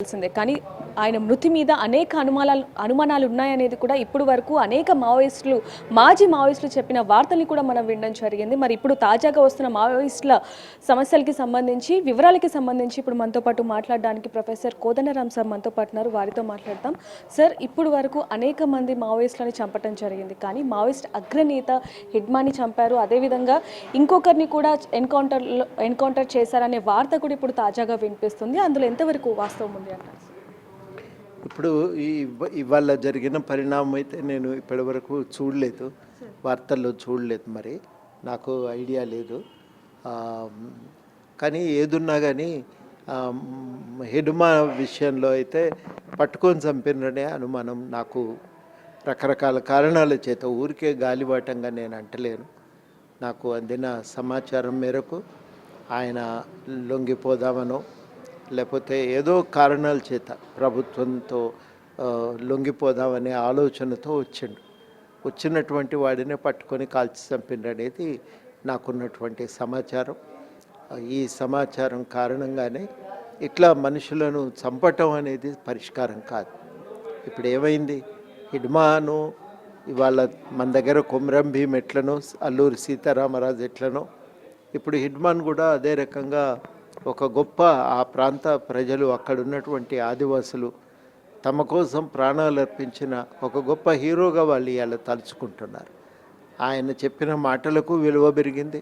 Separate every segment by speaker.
Speaker 1: తెలిసిందే. కానీ ఆయన మృతి మీద అనేక అనుమానాలు ఉన్నాయనేది కూడా ఇప్పుడు వరకు అనేక మాజీ మావోయిస్టులు చెప్పిన వార్తల్ని కూడా మనం వినడం జరిగింది. మరి ఇప్పుడు తాజాగా వస్తున్న మావోయిస్టుల సమస్యలకి సంబంధించి, వివరాలకి సంబంధించి ఇప్పుడు మనతో పాటు మాట్లాడడానికి ప్రొఫెసర్ కోదండరామ్ సార్ మనతో పాటు ఉన్నారు. వారితో మాట్లాడతాం. సార్, ఇప్పుడు వరకు అనేక మంది మావోయిస్టులని చంపడం జరిగింది. కానీ మావోయిస్ట్ అగ్రనేత హిడ్మాని చంపారు. అదేవిధంగా ఇంకొకరిని కూడా ఎన్కౌంటర్ చేశారనే వార్త కూడా ఇప్పుడు తాజాగా వినిపిస్తుంది. అందులో ఎంతవరకు వాస్తవం ఉంది అంటారు?
Speaker 2: ఇప్పుడు ఇవాళ జరిగిన పరిణామం అయితే నేను ఇప్పటివరకు చూడలేదు, వార్తల్లో చూడలేదు, మరి నాకు ఐడియా లేదు. కానీ ఏదున్నా కానీ హిడ్మా విషయంలో అయితే పట్టుకొని చంపిననే అనుమానం నాకు. రకరకాల కారణాల చేత ఊరికే గాలివాటంగా నేను అంటలేను. నాకు అందిన సమాచారం మేరకు ఆయన లొంగిపోదామనో లేకపోతే ఏదో కారణాల చేత ప్రభుత్వంతో లొంగిపోదామనే ఆలోచనతో వచ్చినటువంటి వాడినే పట్టుకొని కాల్చి చంపిండనేది నాకున్నటువంటి సమాచారం. ఈ సమాచారం కారణంగానే ఇట్లా మనుషులను చంపటం అనేది పరిష్కారం కాదు. ఇప్పుడు ఏమైంది, హిడ్మాను ఇవాళ మన దగ్గర కొమరం భీం ఎట్లనో, అల్లూరి సీతారామరాజు ఎట్లనో, ఇప్పుడు హిడ్మాన్ కూడా అదే రకంగా ఒక గొప్ప, ఆ ప్రాంత ప్రజలు, అక్కడ ఉన్నటువంటి ఆదివాసులు తమ కోసం ప్రాణాలు అర్పించిన ఒక గొప్ప హీరోగా వాళ్ళు ఇవాళ తలుచుకుంటున్నారు. ఆయన చెప్పిన మాటలకు విలువ పెరిగింది,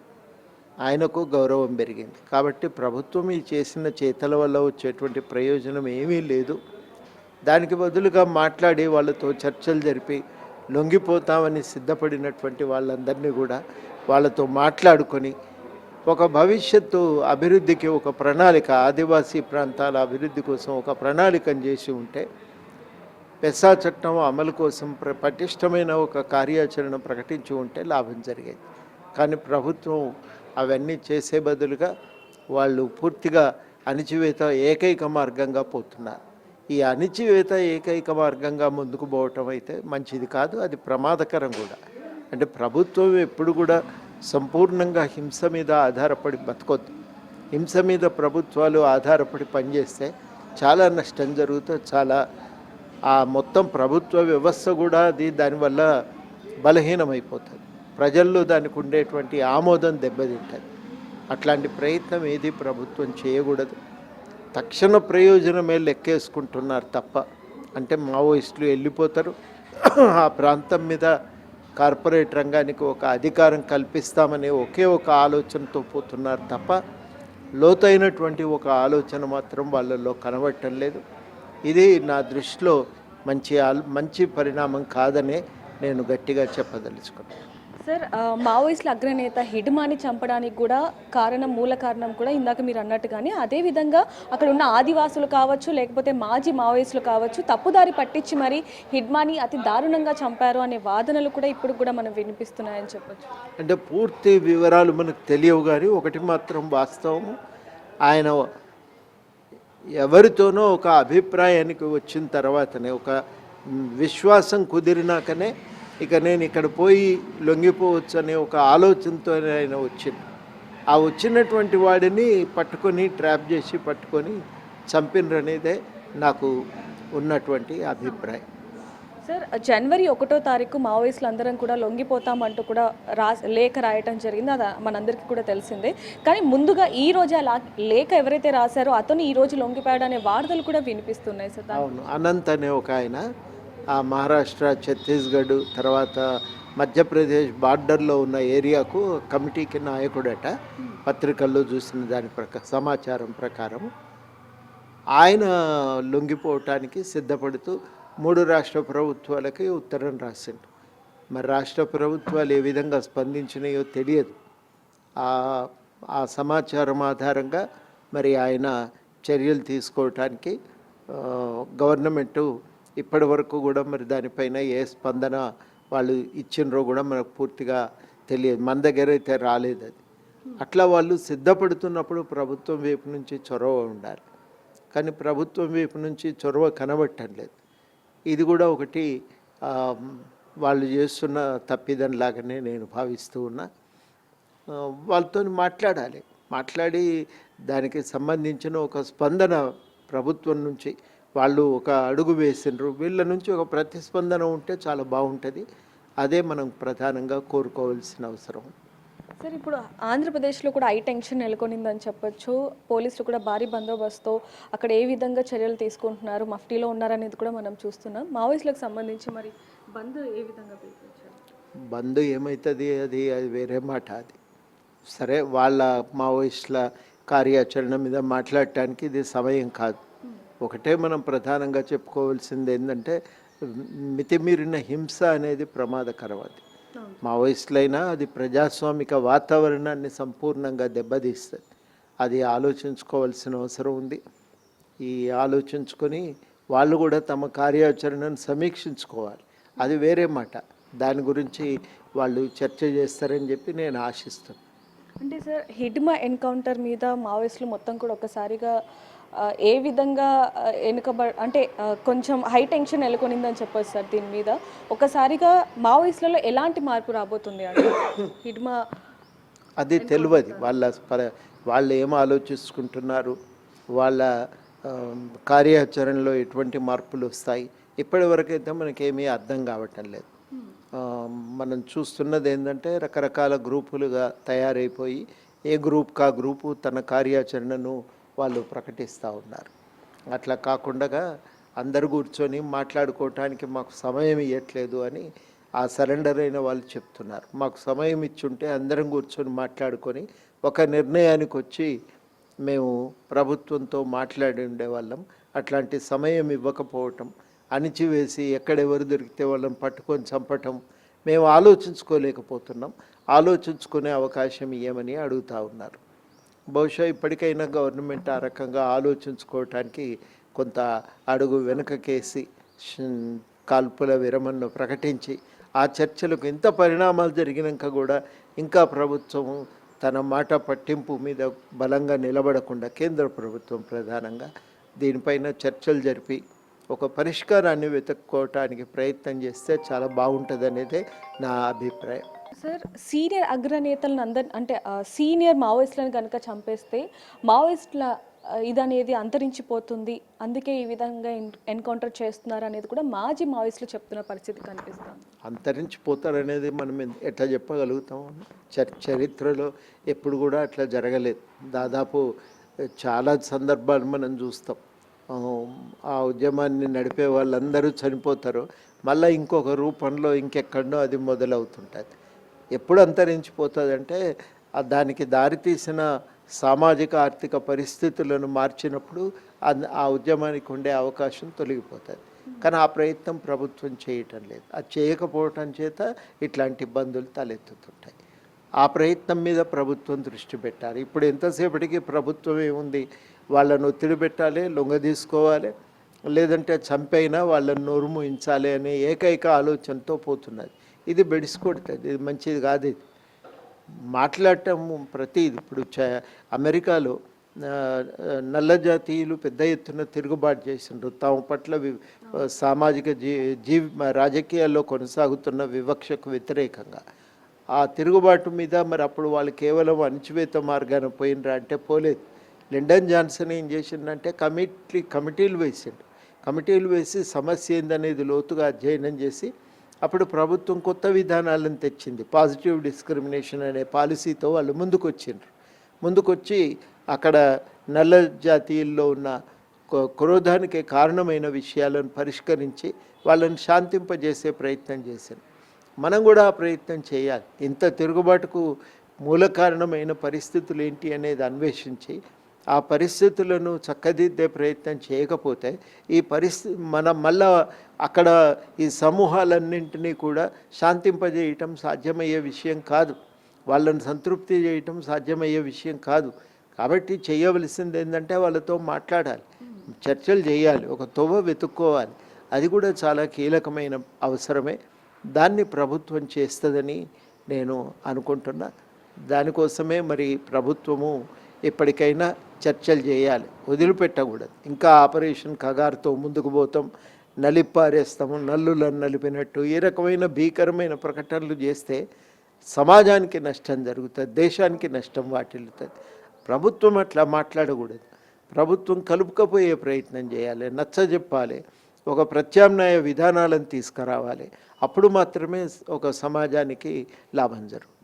Speaker 2: ఆయనకు గౌరవం పెరిగింది. కాబట్టి ప్రభుత్వం ఈ చేసిన చేతల వల్ల వచ్చేటువంటి ప్రయోజనం ఏమీ లేదు. దానికి బదులుగా మాట్లాడి వాళ్ళతో చర్చలు జరిపి లొంగిపోతామని సిద్ధపడినటువంటి వాళ్ళందరినీ కూడా వాళ్ళతో మాట్లాడుకొని ఒక భవిష్యత్తు అభివృద్ధికి ఒక ప్రణాళిక, ఆదివాసీ ప్రాంతాల అభివృద్ధి కోసం ఒక ప్రణాళికను చేసి ఉంటే, పెసా చట్టం అమలు కోసం పటిష్టమైన ఒక కార్యాచరణ ప్రకటించి ఉంటే లాభం జరిగేది. కానీ ప్రభుత్వం అవన్నీ చేసే బదులుగా వాళ్ళు పూర్తిగా అణిచివేత ఏకైక మార్గంగా పోతున్నారు. ఈ అణిచివేత ఏకైక మార్గంగా ముందుకు పోవటం అయితే మంచిది కాదు, అది ప్రమాదకరం కూడా. అంటే ప్రభుత్వం ఎప్పుడు కూడా సంపూర్ణంగా హింస మీద ఆధారపడి బతకొద్దు. హింస మీద ప్రభుత్వాలు ఆధారపడి పనిచేస్తే చాలా నష్టం జరుగుతుంది. చాలా ఆ మొత్తం ప్రభుత్వ వ్యవస్థ కూడా దానివల్ల బలహీనమైపోతుంది. ప్రజల్లో దానికి ఉండేటువంటి ఆమోదం దెబ్బతింటుంది. అట్లాంటి ప్రయత్నం ఏది ప్రభుత్వం చేయకూడదు. తక్షణ ప్రయోజనమే లెక్కేసుకుంటున్నారు తప్ప, అంటే మావోయిస్టులు వెళ్ళిపోతారు, ఆ ప్రాంతం మీద కార్పొరేట్ రంగానికి ఒక అధికారం కల్పిస్తామనే ఒకే ఒక ఆలోచనతో పోతున్నారు తప్ప లోతైనటువంటి ఒక ఆలోచన మాత్రం వాళ్ళల్లో కనబడటం లేదు. ఇది నా దృష్టిలో మంచి పరిణామం కాదనే నేను గట్టిగా చెప్పదలుచుకున్నాను.
Speaker 1: సార్, మావోయిస్టుల అగ్రనేత హిడ్మాని చంపడానికి కూడా మూల కారణం కూడా ఇందాక మీరు అన్నట్టుగానే, అదేవిధంగా అక్కడ ఉన్న ఆదివాసులు కావచ్చు, లేకపోతే మాజీ మావోయిస్టులు కావచ్చు, తప్పుదారి పట్టించి మరి హిడ్మాని అతి దారుణంగా చంపారు అనే వాదనలు కూడా ఇప్పుడు కూడా మనం వినిపిస్తున్నాయని చెప్పొచ్చు.
Speaker 2: అంటే పూర్తి వివరాలు మనకు తెలియవు, కానీ ఒకటి మాత్రం వాస్తవం, ఆయన ఎవరితోనో ఒక అభిప్రాయానికి వచ్చిన తర్వాతనే, ఒక విశ్వాసం కుదిరినాకనే ఇక నేను ఇక్కడ పోయి లొంగిపోవచ్చు అనే ఒక ఆలోచనతో ఆయన వచ్చినటువంటి వాడిని పట్టుకొని ట్రాప్ చేసి పట్టుకొని చంపినరనేదే నాకు ఉన్నటువంటి అభిప్రాయం.
Speaker 1: సార్, జనవరి 1వ తారీఖు మావోయిస్టులు అందరం కూడా లొంగిపోతామంటూ కూడా లేఖ రాయటం జరిగింది. అది మనందరికీ కూడా తెలిసిందే. కానీ ముందుగా ఈ రోజు ఆ లేఖ ఎవరైతే రాశారో అతను ఈ రోజు లొంగిపోయాడు అనే వార్తలు కూడా వినిపిస్తున్నాయి సార్.
Speaker 2: అవును, అనంత్ అనే ఒక ఆయన ఆ మహారాష్ట్ర, ఛత్తీస్గఢ్, తర్వాత మధ్యప్రదేశ్ బార్డర్లో ఉన్న ఏరియాకు కమిటీకి నాయకుడట. పత్రికల్లో చూసిన దాని సమాచారం ప్రకారం ఆయన లొంగిపోవటానికి సిద్ధపడుతూ 3 రాష్ట్ర ప్రభుత్వాలకి ఉత్తరం రాసిండు. మరి రాష్ట్ర ప్రభుత్వాలు ఏ విధంగా స్పందించినాయో తెలియదు. ఆ సమాచారం ఆధారంగా మరి ఆయన చర్యలు తీసుకోవటానికి గవర్నమెంటు ఇప్పటి వరకు కూడా మరి దానిపైన ఏ స్పందన వాళ్ళు ఇచ్చినరో కూడా మనకు పూర్తిగా తెలియదు. మన దగ్గర అయితే రాలేదు అది. అట్లా వాళ్ళు సిద్ధపడుతున్నప్పుడు ప్రభుత్వం వైపు నుంచి చొరవ ఉండాలి, కానీ ప్రభుత్వం వైపు నుంచి చొరవ కనబడటం లేదు. ఇది కూడా ఒకటి వాళ్ళు చేస్తున్న తప్పిదంలాగానే నేను భావిస్తూ ఉన్నా. వాళ్ళతో మాట్లాడి దానికి సంబంధించిన ఒక స్పందన ప్రభుత్వం నుంచి వాళ్ళు ఒక అడుగు వేసిండ్రు, వీళ్ళ నుంచి ఒక ప్రతిస్పందన ఉంటే చాలా బాగుంటుంది. అదే మనం ప్రధానంగా కోరుకోవాల్సిన అవసరం.
Speaker 1: సార్ ఇప్పుడు ఆంధ్రప్రదేశ్లో కూడా టెన్షన్ నెలకొనిందని చెప్పొచ్చు. పోలీసులు కూడా భారీ బందోబస్తుతో అక్కడ ఏ విధంగా చర్యలు తీసుకుంటున్నారు, మఫ్టీలో ఉన్నారనేది కూడా మనం చూస్తున్నాం. మావోయిస్టులకు సంబంధించి మరి బంద్ ఏ విధంగా పిలిపించారు?
Speaker 2: బంద్ ఏమవుతుంది, అది వేరే మాట. అది సరే, వాళ్ళ మావోయిస్టుల కార్యాచరణ మీద మాట్లాడటానికి ఇది సమయం కాదు. ఒకటే మనం ప్రధానంగా చెప్పుకోవాల్సింది ఏంటంటే, మితిమీరిన హింస అనేది ప్రమాదకరం. అది మావోయిస్టులైనా అది ప్రజాస్వామిక వాతావరణాన్ని సంపూర్ణంగా దెబ్బతీస్తుంది. అది ఆలోచించుకోవాల్సిన అవసరం ఉంది. ఈ ఆలోచించుకొని వాళ్ళు కూడా తమ కార్యాచరణను సమీక్షించుకోవాలి. అది వేరే మాట. దాని గురించి వాళ్ళు చర్చ చేస్తారని చెప్పి నేను ఆశిస్తున్నాను.
Speaker 1: అంటే సార్, హిడ్మా ఎన్కౌంటర్ మీద మావోయిస్టులు మొత్తం కూడా ఒక్కసారిగా ఏ విధంగా అంటే కొంచెం హై టెన్షన్ నెలకొనిందని చెప్పొచ్చు సార్. దీని మీద ఒకసారిగా మావోయిస్టులలో ఎలాంటి మార్పు రాబోతుంది అంటే హిడ్మా?
Speaker 2: అది తెలియదు. వాళ్ళు ఏం ఆలోచించుకుంటున్నారు, వాళ్ళ కార్యాచరణలో ఎటువంటి మార్పులు వస్తాయి, ఇప్పటివరకైతే మనకేమీ అర్థం కావటం లేదు. మనం చూస్తున్నది ఏంటంటే, రకరకాల గ్రూపులుగా తయారైపోయి ఏ గ్రూప్కి ఆ గ్రూపు తన కార్యాచరణను వాళ్ళు ప్రకటిస్తూ ఉన్నారు. అట్లా కాకుండా అందరు కూర్చొని మాట్లాడుకోవటానికి మాకు సమయం ఇవ్వట్లేదు అని ఆ సరెండర్ అయిన వాళ్ళు చెప్తున్నారు. మాకు సమయం ఇచ్చుంటే అందరం కూర్చొని మాట్లాడుకొని ఒక నిర్ణయానికి వచ్చి మేము ప్రభుత్వంతో మాట్లాడి ఉండేవాళ్ళం. అట్లాంటి సమయం ఇవ్వకపోవటం, అణిచివేసి ఎక్కడెవరు దొరికితే వాళ్ళని పట్టుకొని చంపటం మేము ఆలోచించుకోలేకపోతున్నాం. ఆలోచించుకునే అవకాశం ఇవ్వమని అడుగుతూ ఉన్నారు. బహుశా ఇప్పటికైనా గవర్నమెంట్ ఆ రకంగా ఆలోచించుకోవటానికి కొంత అడుగు వెనుకకేసి కాల్పుల విరమణను ప్రకటించి ఆ చర్చలకు ఇంత పరిణామాలు జరిగినాక కూడా ఇంకా ప్రభుత్వం తన మాట పట్టింపు మీద బలంగా నిలబడకుండా కేంద్ర ప్రభుత్వం ప్రధానంగా దీనిపైన చర్చలు జరిపి ఒక పరిష్కారాన్ని వెతుక్కోవటానికి ప్రయత్నం చేస్తే చాలా బాగుంటుంది అనేదే నా అభిప్రాయం.
Speaker 1: సార్, సీనియర్ అగ్రనేతలను అంటే సీనియర్ మావోయిస్టులను కనుక చంపేస్తే మావోయిస్టుల ఇది అనేది అంతరించిపోతుంది, అందుకే ఈ విధంగా ఎన్కౌంటర్ చేస్తున్నారు అనేది కూడా మాజీ మావోయిస్టులు చెప్తున్న పరిస్థితి కనిపిస్తుంది.
Speaker 2: అంతరించిపోతారనేది మనం ఎట్లా చెప్పగలుగుతాం? చరిత్రలో ఎప్పుడు కూడా అట్లా జరగలేదు. దాదాపు చాలా సందర్భాలు మనం చూస్తాం. ఆ ఉద్యమాన్ని నడిపే వాళ్ళందరూ చనిపోతారు, మళ్ళీ ఇంకొక రూపంలో ఇంకెక్కడో అది మొదలవుతుంటుంది. ఎప్పుడు అంతరించిపోతుంది అంటే దానికి దారితీసిన సామాజిక ఆర్థిక పరిస్థితులను మార్చినప్పుడు ఆ ఉద్యమానికి ఉండే అవకాశం తొలగిపోతుంది. కానీ ఆ ప్రయత్నం ప్రభుత్వం చేయటం లేదు. అది చేయకపోవటం చేత ఇట్లాంటి ఇబ్బందులు తలెత్తుతుంటాయి. ఆ ప్రయత్నం మీద ప్రభుత్వం దృష్టి పెట్టాలి. ఇప్పుడు ఎంతసేపటికి ప్రభుత్వం ఏముంది, వాళ్ళను ఒత్తిడి పెట్టాలి, లొంగ తీసుకోవాలి, లేదంటే చంపైనా వాళ్ళని నోరు మూయించాలి అనే ఏకైక ఆలోచనతో పోతున్నది. ఇది బెడిసికొడుతుంది, ఇది మంచిది కాదు. ఇది మాట్లాడటం ప్రతిది. ఇప్పుడు అమెరికాలో నల్ల జాతీయులు పెద్ద ఎత్తున తిరుగుబాటు చేసిండ్రు తమ పట్ల సామాజిక రాజకీయాల్లో కొనసాగుతున్న వివక్షకు వ్యతిరేకంగా. ఆ తిరుగుబాటు మీద మరి అప్పుడు వాళ్ళు కేవలం అణచివేత మార్గాన పోయినరా అంటే పోలేదు. లిండన్ జాన్సన్ ఏం చేసిండంటే కమిటీలు వేసి సమస్య ఏందనేది లోతుగా అధ్యయనం చేసి అప్పుడు ప్రభుత్వం కొత్త విధానాలను తెచ్చింది. పాజిటివ్ డిస్క్రిమినేషన్ అనే పాలసీతో వాళ్ళు ముందుకొచ్చి అక్కడ నల్ల జాతీయుల్లో ఉన్న క్రోధానికి కారణమైన విషయాలను పరిష్కరించి వాళ్ళని శాంతింపజేసే ప్రయత్నం చేశారు. మనం కూడా ఆ ప్రయత్నం చేయాలి. ఇంత తిరుగుబాటుకు మూల కారణమైన పరిస్థితులు ఏంటి అనేది అన్వేషించి ఆ పరిస్థితులను చక్కదిద్దే ప్రయత్నం చేయకపోతే ఈ మనం మళ్ళా అక్కడ ఈ సమూహాలన్నింటినీ కూడా శాంతింపజేయటం సాధ్యమయ్యే విషయం కాదు, వాళ్ళని సంతృప్తి చేయటం సాధ్యమయ్యే విషయం కాదు. కాబట్టి చేయవలసింది ఏంటంటే వాళ్ళతో మాట్లాడాలి, చర్చలు చేయాలి, ఒక తోవ వెతుక్కోవాలి. అది కూడా చాలా కీలకమైన అవసరమే. దాన్ని ప్రభుత్వం చేస్తుందని నేను అనుకుంటున్నా. దానికోసమే మరి ప్రభుత్వము ఎప్పటికైనా చర్చలు చేయాలి, వదిలిపెట్టకూడదు. ఇంకా ఆపరేషన్ కగారుతో ముందుకు పోతాం, నలిపారేస్తాము, నల్లులను నలిపినట్టు ఈ రకమైన భీకరమైన ప్రకటనలు చేస్తే సమాజానికి నష్టం జరుగుతుంది, దేశానికి నష్టం వాటిల్లుతుంది. ప్రభుత్వం అట్లా మాట్లాడకూడదు. ప్రభుత్వం కలుపుకపోయే ప్రయత్నం చేయాలి, నచ్చజెప్పాలి, ఒక ప్రత్యామ్నాయ విధానాలను తీసుకురావాలి. అప్పుడు మాత్రమే ఒక సమాజానికి లాభం జరుగుతుంది.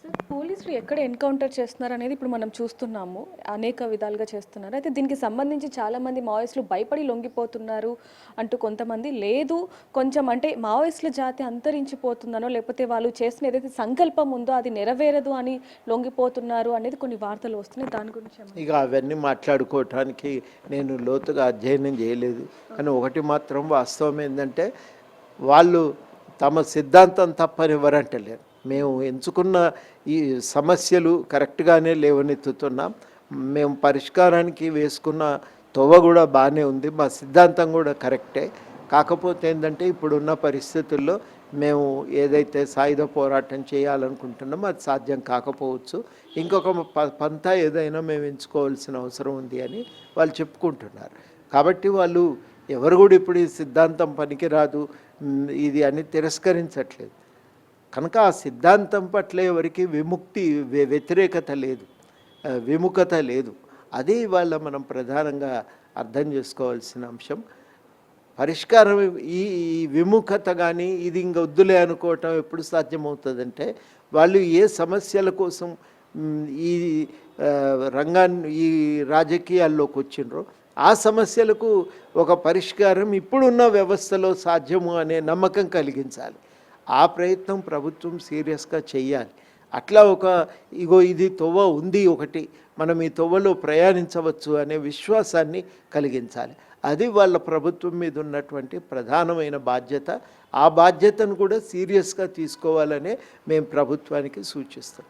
Speaker 1: సార్, పోలీసులు ఎక్కడ ఎన్కౌంటర్ చేస్తున్నారు అనేది ఇప్పుడు మనం చూస్తున్నాము, అనేక విధాలుగా చేస్తున్నారు. అయితే దీనికి సంబంధించి చాలామంది మావోయిస్టులు భయపడి లొంగిపోతున్నారు అంటూ కొంతమంది, లేదు కొంచెం అంటే మావోయిస్టుల జాతి అంతరించిపోతుందనో లేకపోతే వాళ్ళు చేసిన ఏదైతే సంకల్పం ఉందో అది నెరవేరదు అని లొంగిపోతున్నారు అనేది కొన్ని వార్తలు వస్తున్నాయి. దాని గురించి
Speaker 2: ఇక అవన్నీ మాట్లాడుకోవటానికి నేను లోతుగా అధ్యయనం చేయలేదు. కానీ ఒకటి మాత్రం వాస్తవం ఏంటంటే, వాళ్ళు తమ సిద్ధాంతం తప్పని ఎవరంటలేరు. మేము ఎంచుకున్న ఈ సమస్యలు కరెక్ట్గానే లేవనెత్తుతున్నాం. మేము పరిష్కారానికి వేసుకున్న తొవ్వ కూడా బాగానే ఉంది, మా సిద్ధాంతం కూడా కరెక్టే. కాకపోతే ఏంటంటే, ఇప్పుడున్న పరిస్థితుల్లో మేము ఏదైతే సాయుధ పోరాటం చేయాలనుకుంటున్నామో అది సాధ్యం కాకపోవచ్చు. ఇంకొక పంతా ఏదైనా మేము ఎంచుకోవాల్సిన అవసరం ఉంది అని వాళ్ళు చెప్పుకుంటున్నారు. కాబట్టి వాళ్ళు ఎవరు కూడా ఇప్పుడు ఈ సిద్ధాంతం పనికిరాదు ఇది అని తిరస్కరించట్లేదు. కనుక ఆ సిద్ధాంతం పట్ల ఎవరికి వ్యతిరేకత లేదు, విముఖత లేదు. అది ఇవాళ మనం ప్రధానంగా అర్థం చేసుకోవాల్సిన అంశం. పరిష్కారం ఈ విముఖత కానీ ఇది ఇంక వద్దులే అనుకోవటం ఎప్పుడు సాధ్యమవుతుందంటే, వాళ్ళు ఏ సమస్యల కోసం ఈ ఈ రాజకీయాల్లోకి వచ్చిండ్రో ఆ సమస్యలకు ఒక పరిష్కారం ఇప్పుడున్న వ్యవస్థలో సాధ్యము అనే నమ్మకం కలిగించాలి. ఆ ప్రయత్నం ప్రభుత్వం సీరియస్గా చెయ్యాలి. అట్లా ఇది తొవ్వ ఉంది, ఒకటి మనం ఈ తొవ్వలో ప్రయాణించవచ్చు అనే విశ్వాసాన్ని కలిగించాలి. అది వాళ్ళ ప్రభుత్వం మీద ఉన్నటువంటి ప్రధానమైన బాధ్యత. ఆ బాధ్యతను కూడా సీరియస్గా తీసుకోవాలనే మేము ప్రభుత్వానికి సూచిస్తాం.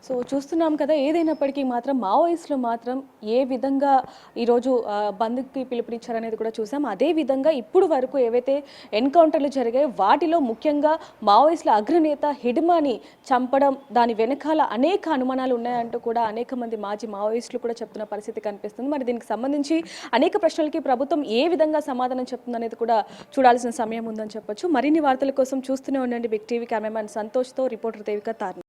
Speaker 1: సో చూస్తున్నాం కదా, ఏదైనప్పటికీ మాత్రం మావోయిస్టులు మాత్రం ఏ విధంగా ఈరోజు బంద్కి పిలుపునిచ్చారనేది కూడా చూసాం. అదేవిధంగా ఇప్పుడు వరకు ఏవైతే ఎన్కౌంటర్లు జరిగాయో వాటిలో ముఖ్యంగా మావోయిస్టుల అగ్రనేత హిడ్మాని చంపడం, దాని వెనకాల అనేక అనుమానాలు ఉన్నాయంటూ కూడా అనేక మంది మాజీ మావోయిస్టులు కూడా చెప్తున్న పరిస్థితి కనిపిస్తుంది. మరి దీనికి సంబంధించి అనేక ప్రశ్నలకి ప్రభుత్వం ఏ విధంగా సమాధానం చెప్తుందనేది కూడా చూడాల్సిన సమయం ఉందని చెప్పొచ్చు. మరిన్ని వార్తల కోసం చూస్తూనే ఉండండి బిగ్ టీవీ. కెమెరామెన్ సంతోష్తో రిపోర్టర్ దేవిక తార్ని.